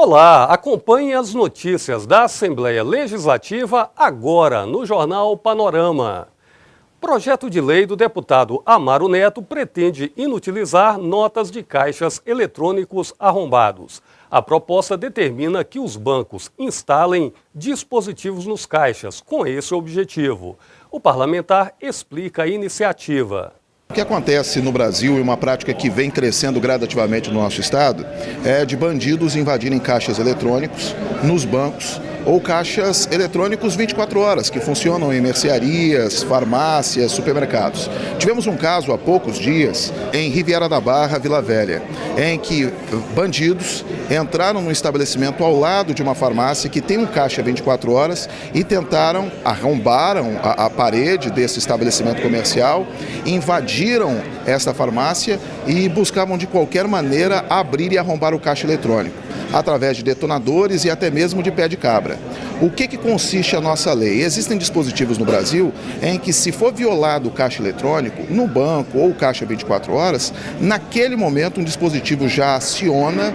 Olá, acompanhe as notícias da Assembleia Legislativa agora no Jornal Panorama. Projeto de lei do deputado Amaro Neto pretende inutilizar notas de caixas eletrônicos arrombados. A proposta determina que os bancos instalem dispositivos nos caixas com esse objetivo. O parlamentar explica a iniciativa. O que acontece no Brasil, e uma prática que vem crescendo gradativamente no nosso estado, é de bandidos invadirem caixas eletrônicos nos bancos ou caixas eletrônicos 24 horas, que funcionam em mercearias, farmácias, supermercados. Tivemos um caso há poucos dias em Riviera da Barra, Vila Velha, em que bandidos entraram num estabelecimento ao lado de uma farmácia que tem um caixa 24 horas e arrombaram a parede desse estabelecimento comercial, invadiram esta farmácia e buscavam de qualquer maneira abrir e arrombar o caixa eletrônico, através de detonadores e até mesmo de pé de cabra. O que consiste a nossa lei? Existem dispositivos no Brasil em que, se for violado o caixa eletrônico, no banco ou caixa 24 horas, naquele momento um dispositivo já aciona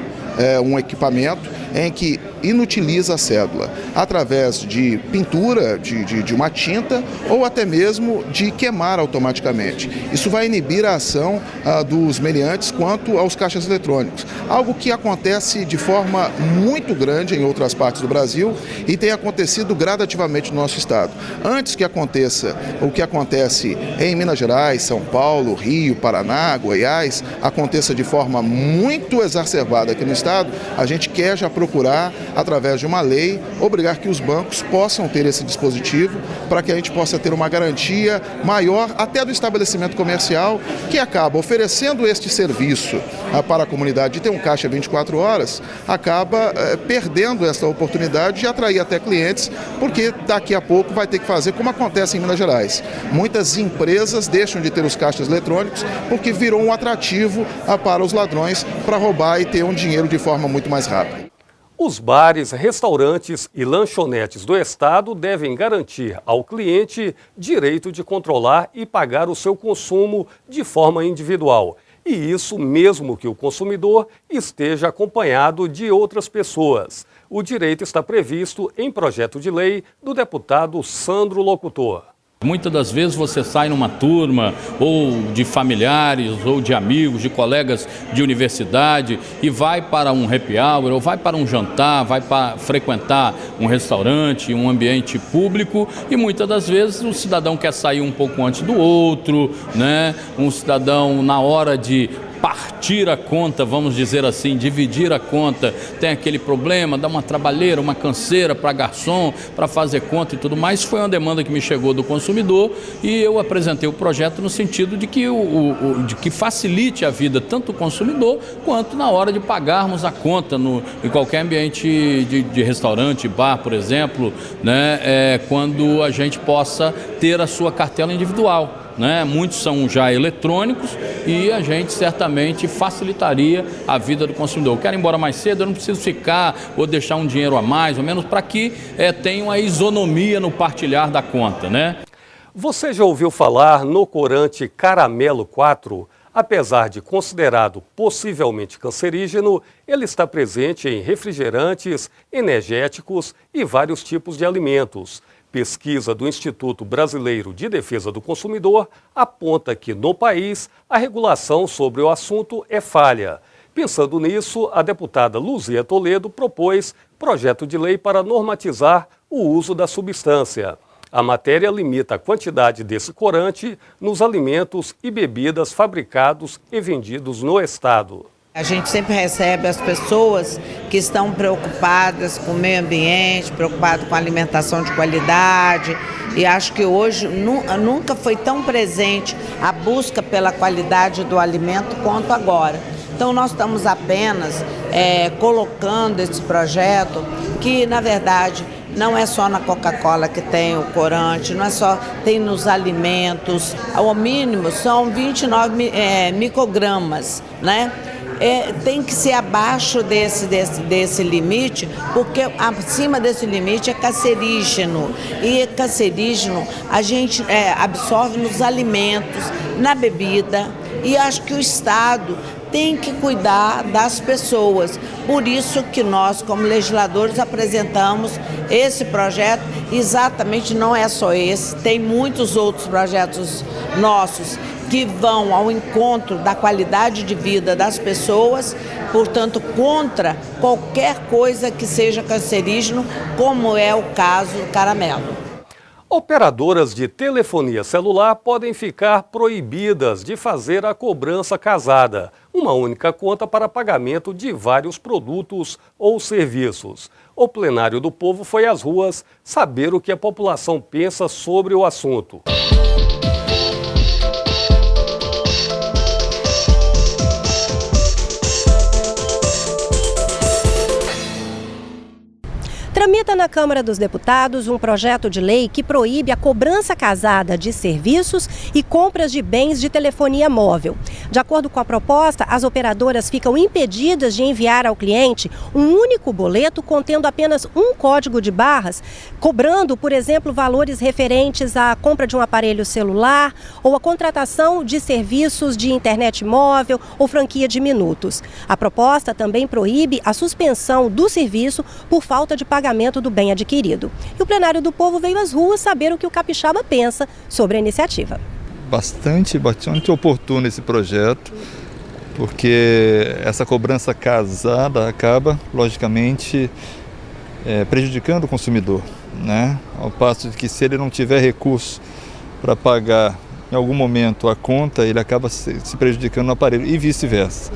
um equipamento em que inutiliza a cédula, através de pintura, de uma tinta ou até mesmo de queimar automaticamente. Isso vai inibir a ação dos meliantes quanto aos caixas eletrônicos, algo que acontece de forma muito grande em outras partes do Brasil e tem acontecido gradativamente no nosso estado. Antes que aconteça o que acontece em Minas Gerais, São Paulo, Rio, Paraná, Goiás, aconteça de forma muito exacerbada aqui no estado, a gente quer já procurar, através de uma lei, obrigar que os bancos possam ter esse dispositivo para que a gente possa ter uma garantia maior até do estabelecimento comercial que acaba oferecendo este serviço para a comunidade de ter um caixa 24 horas, acaba perdendo essa oportunidade de atrair até clientes, porque daqui a pouco vai ter que fazer como acontece em Minas Gerais. Muitas empresas deixam de ter os caixas eletrônicos porque virou um atrativo para os ladrões para roubar e ter um dinheiro de forma muito mais rápida. Os bares, restaurantes e lanchonetes do estado devem garantir ao cliente direito de controlar e pagar o seu consumo de forma individual. E isso mesmo que o consumidor esteja acompanhado de outras pessoas. O direito está previsto em projeto de lei do deputado Sandro Locutor. Muitas das vezes você sai numa turma, ou de familiares, ou de amigos, de colegas de universidade, e vai para um happy hour, ou vai para um jantar, vai para frequentar um restaurante, um ambiente público, e muitas das vezes o cidadão quer sair um pouco antes do outro, né? Um cidadão, na hora de partir a conta, vamos dizer assim, dividir a conta, tem aquele problema, dá uma trabalheira, uma canseira para garçom, para fazer conta e tudo mais. Foi uma demanda que me chegou do consumidor e eu apresentei o projeto no sentido de que, de que facilite a vida tanto do consumidor quanto na hora de pagarmos a conta em qualquer ambiente de restaurante, bar, por exemplo, né, quando a gente possa ter a sua cartela individual. Né? Muitos são já eletrônicos e a gente certamente facilitaria a vida do consumidor. Eu quero ir embora mais cedo, eu não preciso ficar ou deixar um dinheiro a mais ou menos para que tenha uma isonomia no partilhar da conta, né? Você já ouviu falar no corante Caramelo 4? Apesar de considerado possivelmente cancerígeno, ele está presente em refrigerantes, energéticos e vários tipos de alimentos. Pesquisa do Instituto Brasileiro de Defesa do Consumidor aponta que, no país, a regulação sobre o assunto é falha. Pensando nisso, a deputada Luzia Toledo propôs projeto de lei para normatizar o uso da substância. A matéria limita a quantidade desse corante nos alimentos e bebidas fabricados e vendidos no estado. A gente sempre recebe as pessoas que estão preocupadas com o meio ambiente, preocupadas com a alimentação de qualidade, e acho que hoje nunca foi tão presente a busca pela qualidade do alimento quanto agora. Então nós estamos apenas colocando esse projeto que, na verdade, não é só na Coca-Cola que tem o corante, não é só, tem nos alimentos, ao mínimo são 29 microgramas, né? Tem que ser abaixo desse limite, porque acima desse limite é cancerígeno. E cancerígeno a gente absorve nos alimentos, na bebida, e acho que o Estado tem que cuidar das pessoas. Por isso que nós, como legisladores, apresentamos esse projeto. Exatamente, não é só esse, tem muitos outros projetos nossos que vão ao encontro da qualidade de vida das pessoas, portanto, contra qualquer coisa que seja cancerígeno, como é o caso do caramelo. Operadoras de telefonia celular podem ficar proibidas de fazer a cobrança casada, uma única conta para pagamento de vários produtos ou serviços. O plenário do povo foi às ruas saber o que a população pensa sobre o assunto. Tramita na Câmara dos Deputados um projeto de lei que proíbe a cobrança casada de serviços e compras de bens de telefonia móvel. De acordo com a proposta, as operadoras ficam impedidas de enviar ao cliente um único boleto contendo apenas um código de barras, cobrando, por exemplo, valores referentes à compra de um aparelho celular ou à contratação de serviços de internet móvel ou franquia de minutos. A proposta também proíbe a suspensão do serviço por falta de pagamento do bem adquirido. E o plenário do povo veio às ruas saber o que o capixaba pensa sobre a iniciativa. Bastante oportuno esse projeto, porque essa cobrança casada acaba, logicamente, prejudicando o consumidor, né? Ao passo de que se ele não tiver recurso para pagar em algum momento a conta, ele acaba se prejudicando no aparelho e vice-versa.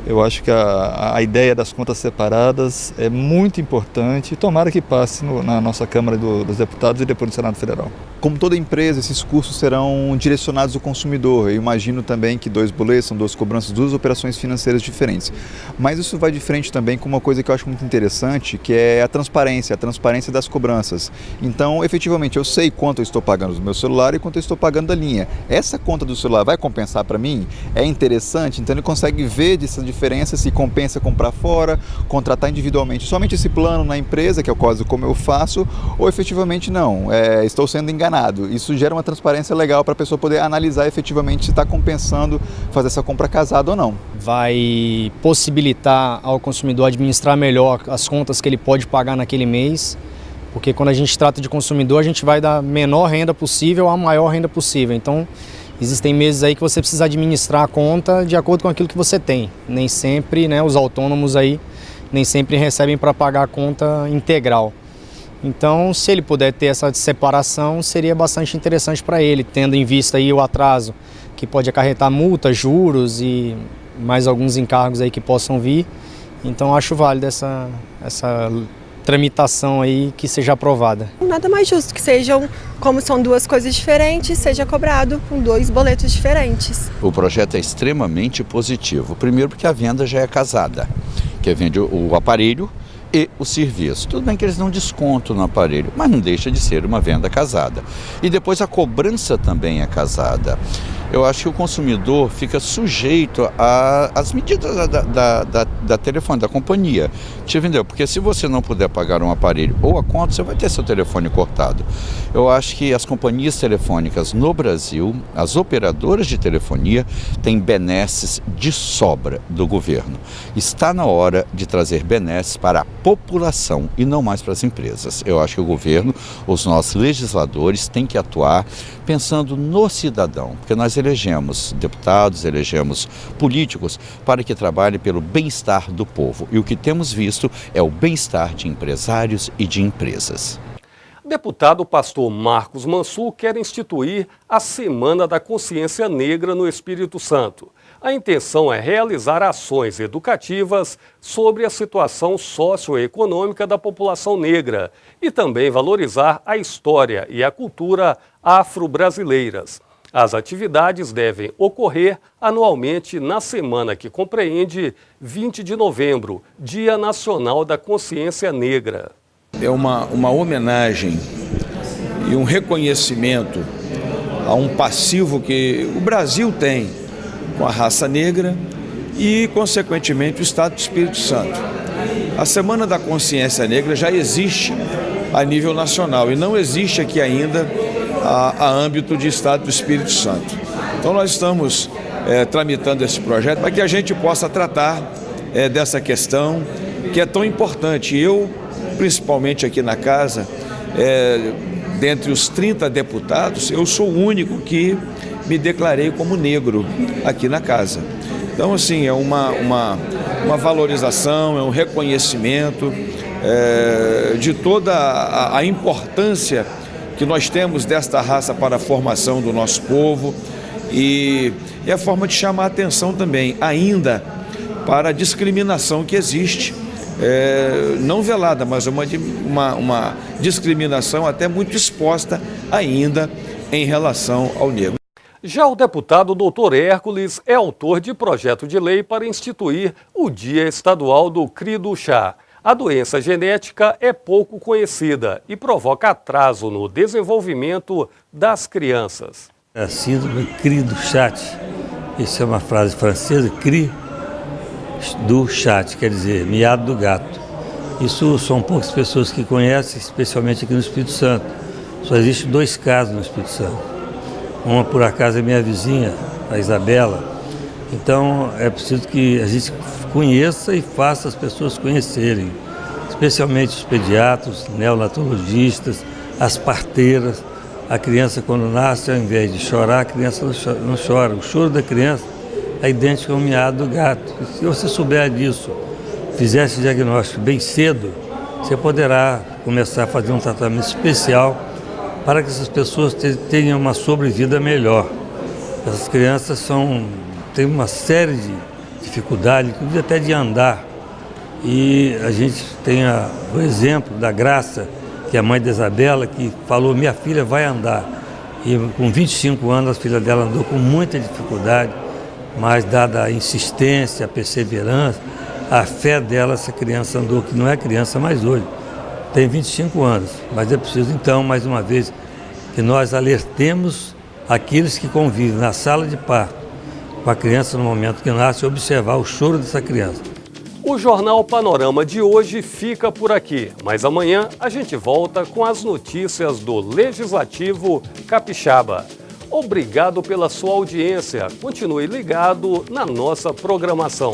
Eu acho que a ideia das contas separadas é muito importante e tomara que passe na nossa Câmara dos Deputados e depois no Senado Federal. Como toda empresa, esses custos serão direcionados ao consumidor. Eu imagino também que 2 boletos são 2 cobranças, 2 operações financeiras diferentes. Mas isso vai de frente também com uma coisa que eu acho muito interessante, que é a transparência das cobranças. Então, efetivamente, eu sei quanto eu estou pagando do meu celular e quanto eu estou pagando da linha. Essa conta do celular vai compensar para mim? É interessante, então ele consegue ver dessa diferença se compensa comprar fora, contratar individualmente somente esse plano na empresa, que é o caso como eu faço, ou efetivamente não, estou sendo enganado. Isso gera uma transparência legal para a pessoa poder analisar efetivamente se está compensando fazer essa compra casada ou não. Vai possibilitar ao consumidor administrar melhor as contas que ele pode pagar naquele mês, porque quando a gente trata de consumidor, a gente vai da menor renda possível à maior renda possível. Então, existem meses aí que você precisa administrar a conta de acordo com aquilo que você tem. Nem sempre, né, os autônomos aí, nem sempre recebem para pagar a conta integral. Então, se ele puder ter essa separação, seria bastante interessante para ele, tendo em vista aí o atraso, que pode acarretar multas, juros e mais alguns encargos aí que possam vir. Então, acho válido essa tramitação aí que seja aprovada. Nada mais justo que sejam, como são 2 coisas diferentes, seja cobrado com 2 boletos diferentes. O projeto é extremamente positivo. Primeiro porque a venda já é casada, que vende o aparelho e o serviço. Tudo bem que eles dão desconto no aparelho, mas não deixa de ser uma venda casada. E depois a cobrança também é casada. Eu acho que o consumidor fica sujeito às medidas da telefone, da companhia. Te entendeu? Porque se você não puder pagar um aparelho ou a conta, você vai ter seu telefone cortado. Eu acho que as companhias telefônicas no Brasil, as operadoras de telefonia, têm benesses de sobra do governo. Está na hora de trazer benesses para a população e não mais para as empresas. Eu acho que o governo, os nossos legisladores, têm que atuar pensando no cidadão, porque nós elegemos deputados, elegemos políticos para que trabalhem pelo bem-estar do povo. E o que temos visto é o bem-estar de empresários e de empresas. Deputado pastor Marcos Mansur quer instituir a Semana da Consciência Negra no Espírito Santo. A intenção é realizar ações educativas sobre a situação socioeconômica da população negra e também valorizar a história e a cultura afro-brasileiras. As atividades devem ocorrer anualmente na semana que compreende 20 de novembro, Dia Nacional da Consciência Negra. É uma homenagem e um reconhecimento a um passivo que o Brasil tem com a raça negra e, consequentemente, o Estado do Espírito Santo. A Semana da Consciência Negra já existe a nível nacional e não existe aqui ainda a âmbito de Estado do Espírito Santo. Então nós estamos tramitando esse projeto, para que a gente possa tratar dessa questão que é tão importante. Eu, principalmente aqui na casa, dentre os 30 deputados, eu sou o único que me declarei como negro aqui na casa. Então, assim, é uma valorização, é um reconhecimento de toda a importância que nós temos desta raça para a formação do nosso povo e a forma de chamar a atenção também, ainda para a discriminação que existe, não velada, mas uma discriminação até muito exposta ainda em relação ao negro. Já o deputado Dr. Hércules é autor de projeto de lei para instituir o Dia Estadual do CRI do Chá. A doença genética é pouco conhecida e provoca atraso no desenvolvimento das crianças. A síndrome CRI do chat, isso é uma frase francesa, CRI do chat, quer dizer, miado do gato. Isso são poucas pessoas que conhecem, especialmente aqui no Espírito Santo. Só existem 2 casos no Espírito Santo. Uma, por acaso, é minha vizinha, a Isabela. Então, é preciso que a gente conheça e faça as pessoas conhecerem, especialmente os pediatras, neonatologistas, as parteiras. A criança, quando nasce, ao invés de chorar, a criança não chora. O choro da criança é idêntico ao miado do gato. E se você souber disso, fizer esse diagnóstico bem cedo, você poderá começar a fazer um tratamento especial para que essas pessoas tenham uma sobrevida melhor. Essas crianças têm uma série de dificuldades, inclusive até de andar. E a gente tem o exemplo da Graça, que é a mãe da Isabela, que falou, minha filha vai andar. E com 25 anos a filha dela andou com muita dificuldade, mas dada a insistência, a perseverança, a fé dela, essa criança andou, que não é criança mais hoje. Tem 25 anos, mas é preciso então, mais uma vez, que nós alertemos aqueles que convivem na sala de parto com a criança no momento que nasce, observar o choro dessa criança. O Jornal Panorama de hoje fica por aqui, mas amanhã a gente volta com as notícias do Legislativo Capixaba. Obrigado pela sua audiência. Continue ligado na nossa programação.